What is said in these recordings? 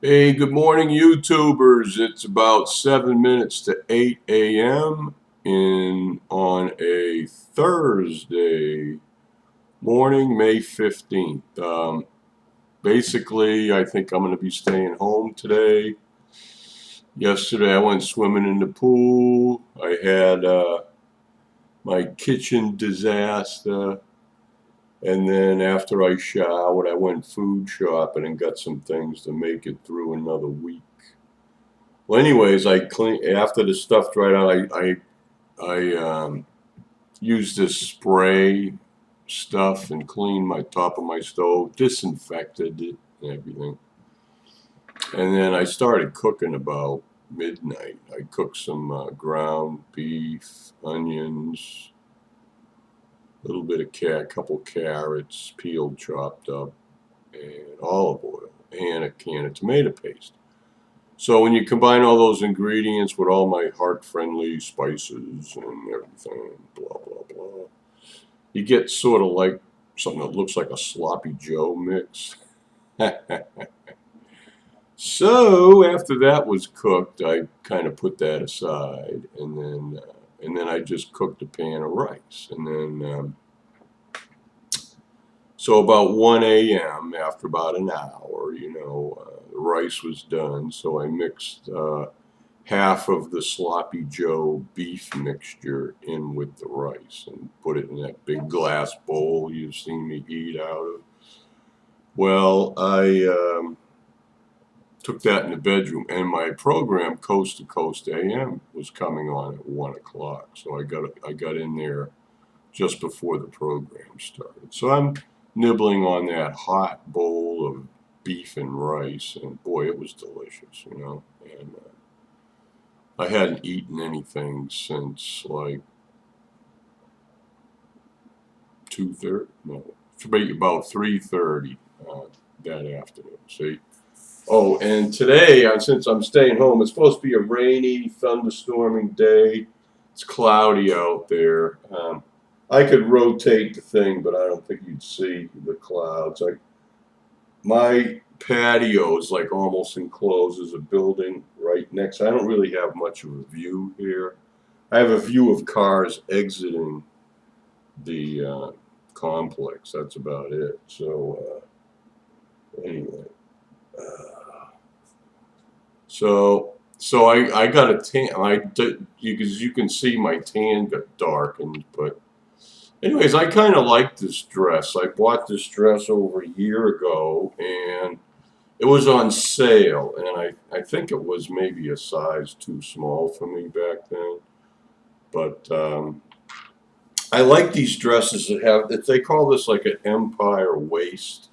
Hey, good morning, YouTubers. It's about 7 minutes to 8 a.m. on a Thursday morning, May 15th. Basically, I think I'm going to be staying home today. Yesterday, I went swimming in the pool. I had my kitchen disaster. And then after I showered, I went food shopping and got some things to make it through another week. Well, anyways, I clean after the stuff dried out. I used this spray stuff and cleaned my top of my stove, disinfected it and everything. And then I started cooking about midnight. I cooked some ground beef, onions, a little bit of couple carrots, peeled, chopped up, and olive oil, and a can of tomato paste. So when you combine all those ingredients with all my heart-friendly spices and everything, blah, blah, blah, you get sort of like something that looks like a sloppy Joe mix. So after that was cooked, I kind of put that aside, and then I just cooked a pan of rice, and then so about 1 a.m. after about an hour, the rice was done. So I mixed half of the sloppy Joe beef mixture in with the rice and put it in that big glass bowl you've seen me eat out of. Well, I took that in the bedroom, and my program, Coast to Coast AM, was coming on at 1 o'clock. So I got in there just before the program started. So I'm nibbling on that hot bowl of beef and rice, and boy, it was delicious, And I hadn't eaten anything since like 2:30, no, about 3:30 that afternoon. See. Oh, and today, since I'm staying home, it's supposed to be a rainy, thunderstorming day. It's cloudy out there. I could rotate the thing, but I don't think you'd see the clouds. My patio is like almost enclosed as a building right next. I don't really have much of a view here. I have a view of cars exiting the complex. That's about it. So anyway, so I got a tan. You can see my tan got darkened, but. Anyways, I kind of like this dress. I bought this dress over a year ago, and it was on sale, and I think it was maybe a size too small for me back then. But I like these dresses that they call this like an empire waist.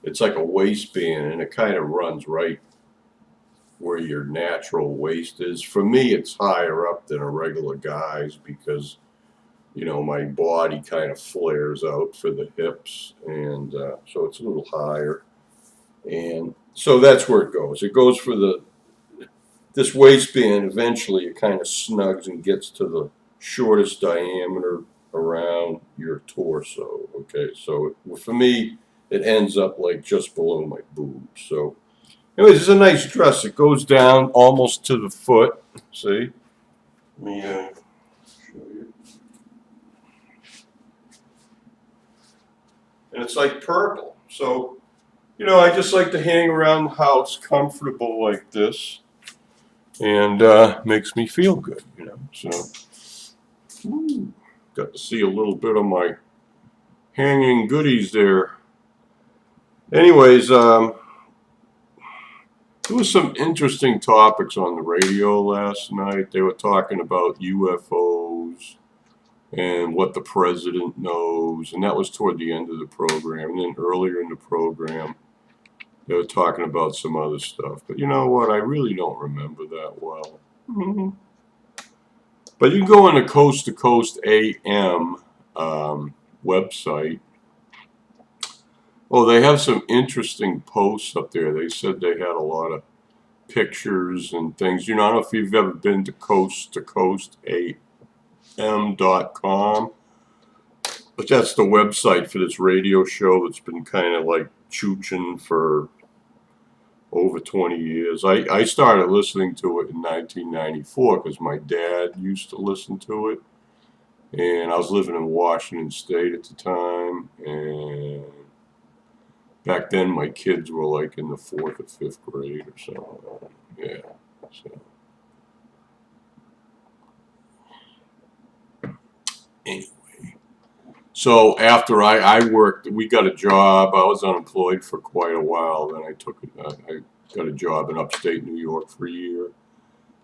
It's like a waistband, and it kind of runs right where your natural waist is. For me, it's higher up than a regular guy's because my body kind of flares out for the hips, and so it's a little higher. And so that's where it goes. It goes for this waistband. Eventually, it kind of snugs and gets to the shortest diameter around your torso. Okay, so for me, it ends up like just below my boobs. So, anyways, it's a nice dress. It goes down almost to the foot. See? Let me show you. And it's like purple. So, I just like to hang around the house comfortable like this, and makes me feel good, So, got to see a little bit of my hanging goodies there. Anyways, there was some interesting topics on the radio last night. They were talking about UFOs and what the president knows, and that was toward the end of the program. And then earlier in the program, they were talking about some other stuff. But you know what? I really don't remember that well. But you can go on the Coast to Coast AM website. Oh, they have some interesting posts up there. They said they had a lot of pictures and things. I don't know if you've ever been to Coast AM.com, but that's the website for this radio show that's been kind of like chooching for over 20 years. I started listening to it in 1994 because my dad used to listen to it. And I was living in Washington State at the time. And back then my kids were like in the 4th or 5th grade or something. Yeah. So anyway. So after I worked, we got a job. I was unemployed for quite a while. Then I got a job in upstate New York for a year.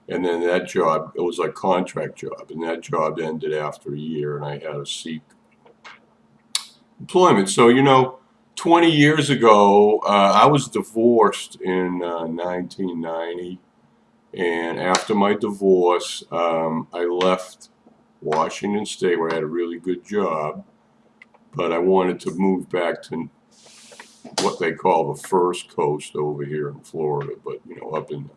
And then that job, it was like a contract job. And that job ended after a year and I had to seek employment. So, 20 years ago, I was divorced in 1990. And after my divorce, I left Washington State where I had a really good job. But I wanted to move back to what they call the First Coast over here in Florida, but up in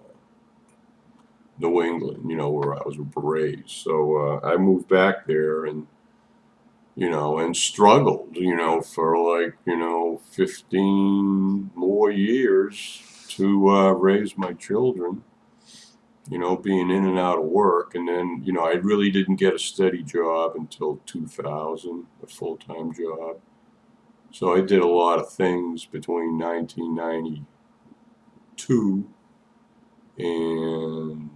New England, where I was raised. So I moved back there and and struggled, for like 15 more years to raise my children. Being in and out of work, and then I really didn't get a steady job until 2000, a full-time job. So I did a lot of things between 1992 and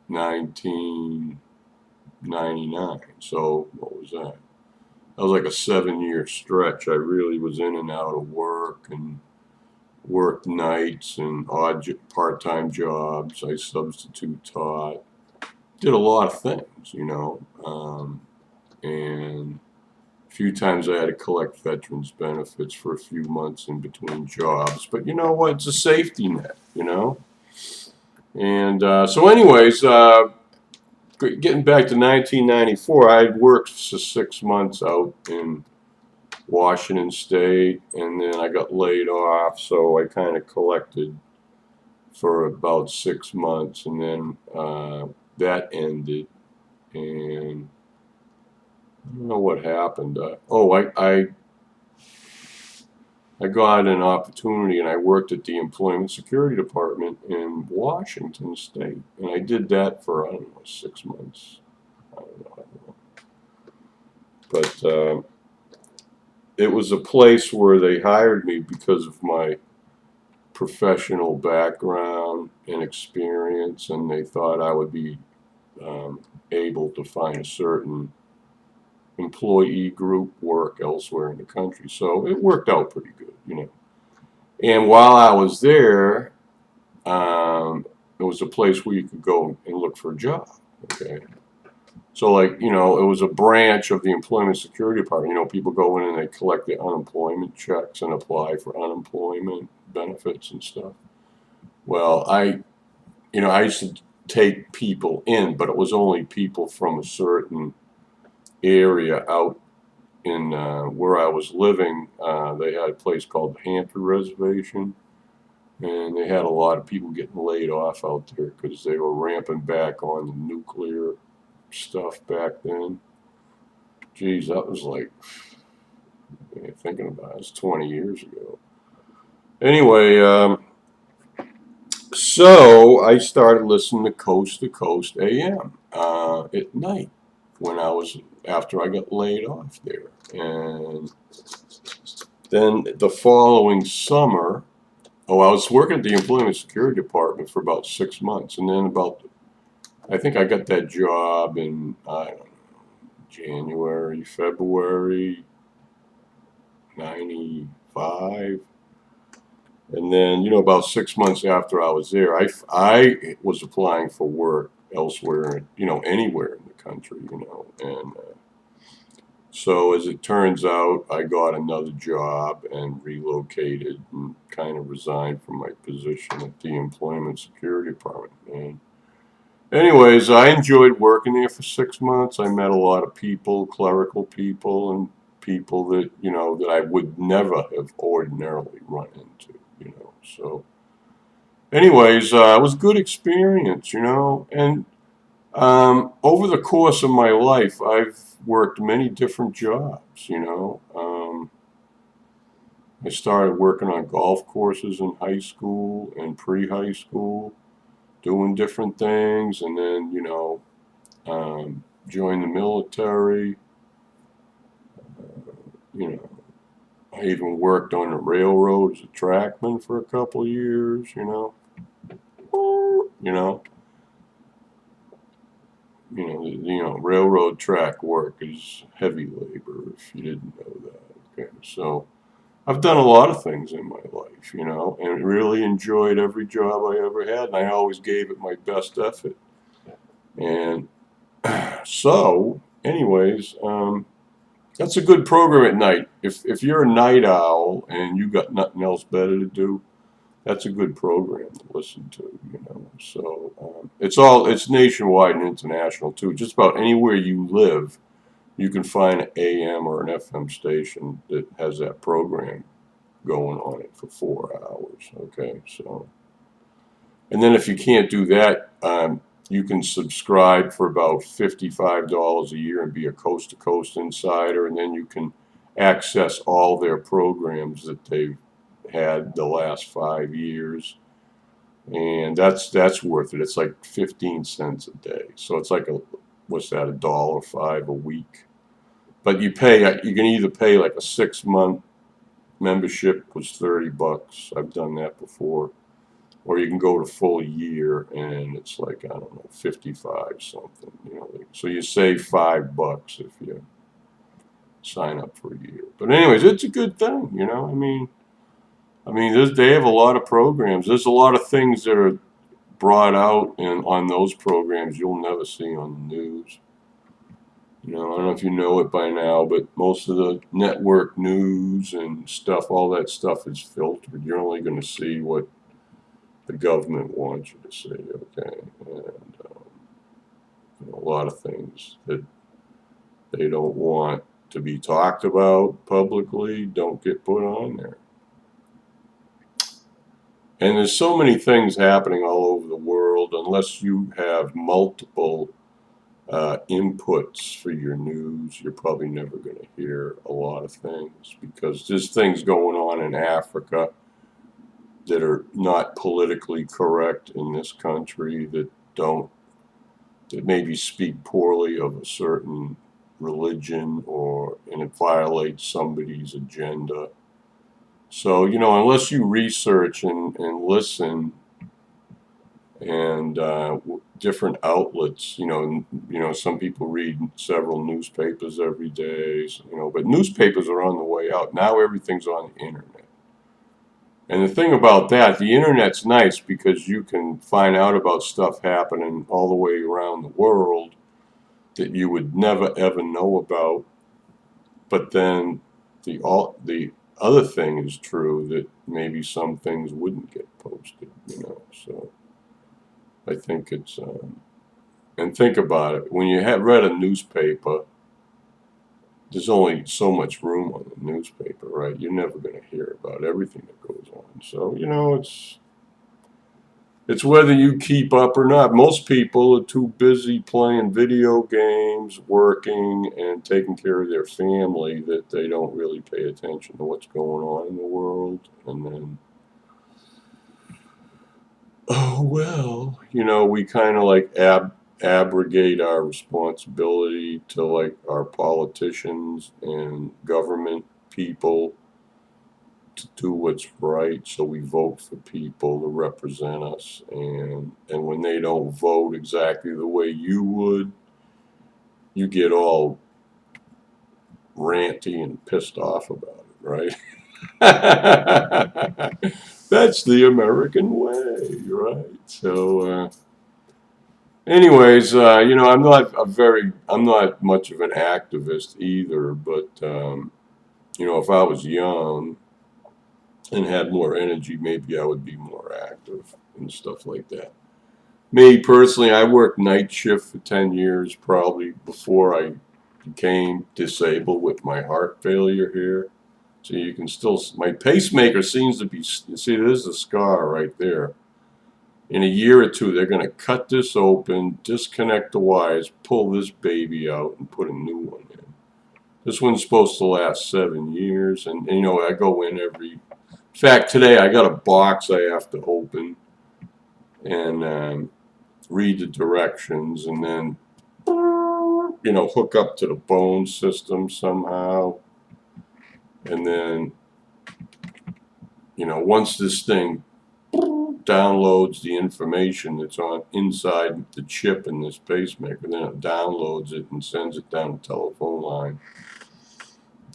1999. So what was that? That was like a 7-year stretch. I really was in and out of work and worked nights and odd part-time jobs. I substitute taught. Did a lot of things, and a few times I had to collect veterans benefits for a few months in between jobs. But you know what? It's a safety net, And so anyways, getting back to 1994, I worked for 6 months out in Washington State, and then I got laid off, so I kind of collected for about 6 months, and then that ended, and I don't know what happened. I got an opportunity, and I worked at the Employment Security Department in Washington State, and I did that for, I don't know, 6 months. I don't know. But it was a place where they hired me because of my professional background and experience, and they thought I would be able to find a certain employee group work elsewhere in the country. So it worked out pretty good, And while I was there, it was a place where you could go and look for a job. Okay. So it was a branch of the Employment Security Department. People go in and they collect the unemployment checks and apply for unemployment benefits and stuff. Well, I used to take people in, but it was only people from a certain area out in where I was living. They had a place called the Hampton Reservation, and they had a lot of people getting laid off out there because they were ramping back on the nuclear stuff back then. Geez, that was like, thinking about it, it's 20 years ago. Anyway, so I started listening to Coast AM at night after I got laid off there. And then the following summer, I was working at the Employment Security Department for about 6 months, and then I think I got that job in, I don't know, January, February 95. And then, about 6 months after I was there, I was applying for work elsewhere, anywhere in the country, and so as it turns out, I got another job and relocated and kind of resigned from my position at the Employment Security Department. And anyways, I enjoyed working there for 6 months. I met a lot of people, clerical people, and people that, that I would never have ordinarily run into, So anyways, it was a good experience, and over the course of my life, I've worked many different jobs, I started working on golf courses in high school and pre-high school, doing different things, and then, joined the military. You know, I even worked on the railroad as a trackman for a couple years. You know, railroad track work is heavy labor. If you didn't know that, okay. So I've done a lot of things in my life, and really enjoyed every job I ever had, and I always gave it my best effort. And so, anyways, that's a good program at night. If you're a night owl and you got nothing else better to do, that's a good program to listen to. So it's nationwide and international too. Just about anywhere you live, you can find an AM or an FM station that has that program going on it for 4 hours. Okay, so, and then if you can't do that, you can subscribe for about $55 a year and be a coast to coast insider, and then you can access all their programs that they've had the last 5 years, and that's worth it. It's like 15 cents a day, so it's like what's that, $1.05 a week. But you can either pay like a 6-month membership, was $30. I've done that before. Or you can go to full year and it's like, I don't know, 55 something, so you save $5 if you sign up for a year. But anyways, it's a good thing, they have a lot of programs. There's a lot of things that are brought out on those programs you'll never see on the news. I don't know if you know it by now, but most of the network news and stuff, all that stuff is filtered. You're only going to see what the government wants you to see, okay? And a lot of things that they don't want to be talked about publicly don't get put on there. And there's so many things happening all over the world. Unless you have multiple inputs for your news, you're probably never going to hear a lot of things, because there's things going on in Africa that are not politically correct in this country, that maybe speak poorly of a certain religion, and it violates somebody's agenda. So, unless you research and listen, and different outlets, some people read several newspapers every day, but newspapers are on the way out. Now everything's on the internet. And the thing about that, the internet's nice because you can find out about stuff happening all the way around the world that you would never ever know about. But then the other thing is true, that maybe some things wouldn't get posted, so I think it's, and think about it, when you have read a newspaper, there's only so much room on the newspaper, right? You're never going to hear about everything that goes on. So, it's whether you keep up or not. Most people are too busy playing video games, working, and taking care of their family that they don't really pay attention to what's going on in the world. And then, oh, well, we kind of like abrogate our responsibility to like our politicians and government people to do what's right. So we vote for people to represent us, and when they don't vote exactly the way you would, you get all ranty and pissed off about it, right? That's the American way, right? So anyways, I'm not much of an activist either, but if I was young and had more energy, maybe I would be more active and stuff like that. Me personally, I worked night shift for 10 years, probably before I became disabled with my heart failure here. So you can still, my pacemaker seems to be, you see, there's a scar right there. In a year or two, they're going to cut this open, disconnect the wires, pull this baby out, and put a new one in. This one's supposed to last 7 years, and you know, I go in every. In fact, today I got a box I have to open and read the directions, and then you know, hook up to the bone system somehow, and then you know, once this thing downloads the information that's on inside the chip in this pacemaker, then it downloads it and sends it down the telephone line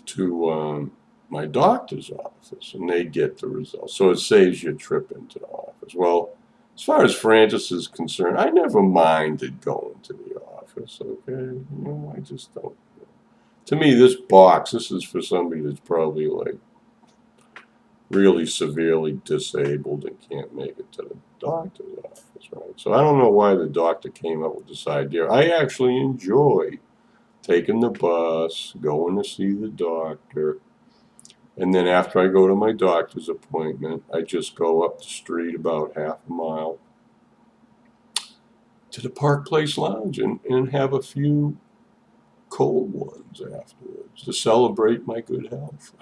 to my doctor's office, and they get the results. So it saves you a trip into the office. Well, as far as Fran-Sez is concerned, I never minded going to the office. Okay, you know, I just don't. To me, this box, this is for somebody that's probably like really severely disabled and can't make it to the doctor's office, right? So I don't know why the doctor came up with this idea. I actually enjoy taking the bus, going to see the doctor, and then after I go to my doctor's appointment, I just go up the street about half a mile to the Park Place Lounge and have a few cold ones afterwards to celebrate my good health.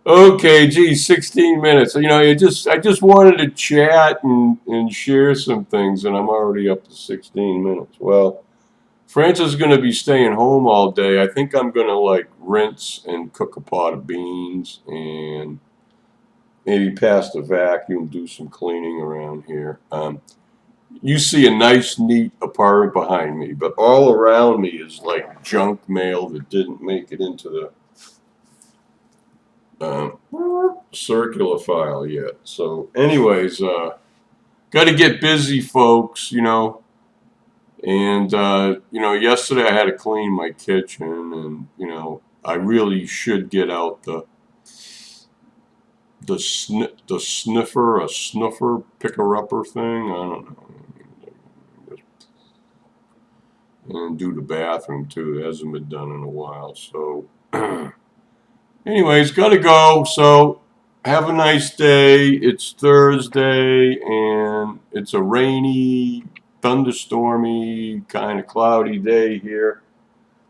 Okay, geez, 16 minutes. You know, I just wanted to chat and share some things, and I'm already up to 16 minutes. Well, Fran-Sez is going to be staying home all day. I think I'm going to like rinse and cook a pot of beans and maybe pass the vacuum, do some cleaning around here. You see a nice, neat apartment behind me, but all around me is like junk mail that didn't make it into the circular file yet. So anyways, got to get busy, folks, you know. And you know, yesterday I had to clean my kitchen, and you know, I really should get out the snuffer picker-upper thing. I don't know. And do the bathroom too. It hasn't been done in a while. So anyways, gotta go. So have a nice day. It's Thursday, and it's a rainy, thunderstormy, kind of cloudy day here.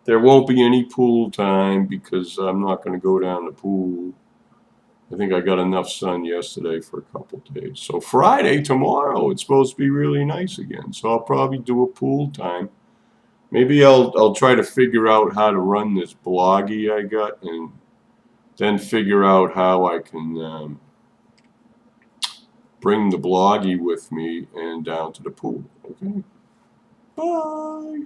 There won't be any pool time because I'm not going to go down the pool. I think I got enough sun yesterday for a couple days. So Friday, tomorrow, it's supposed to be really nice again. So I'll probably do a pool time. Maybe I'll try to figure out how to run this bloggy I got, and then figure out how I can bring the bloggy with me and down to the pool. Okay? Bye.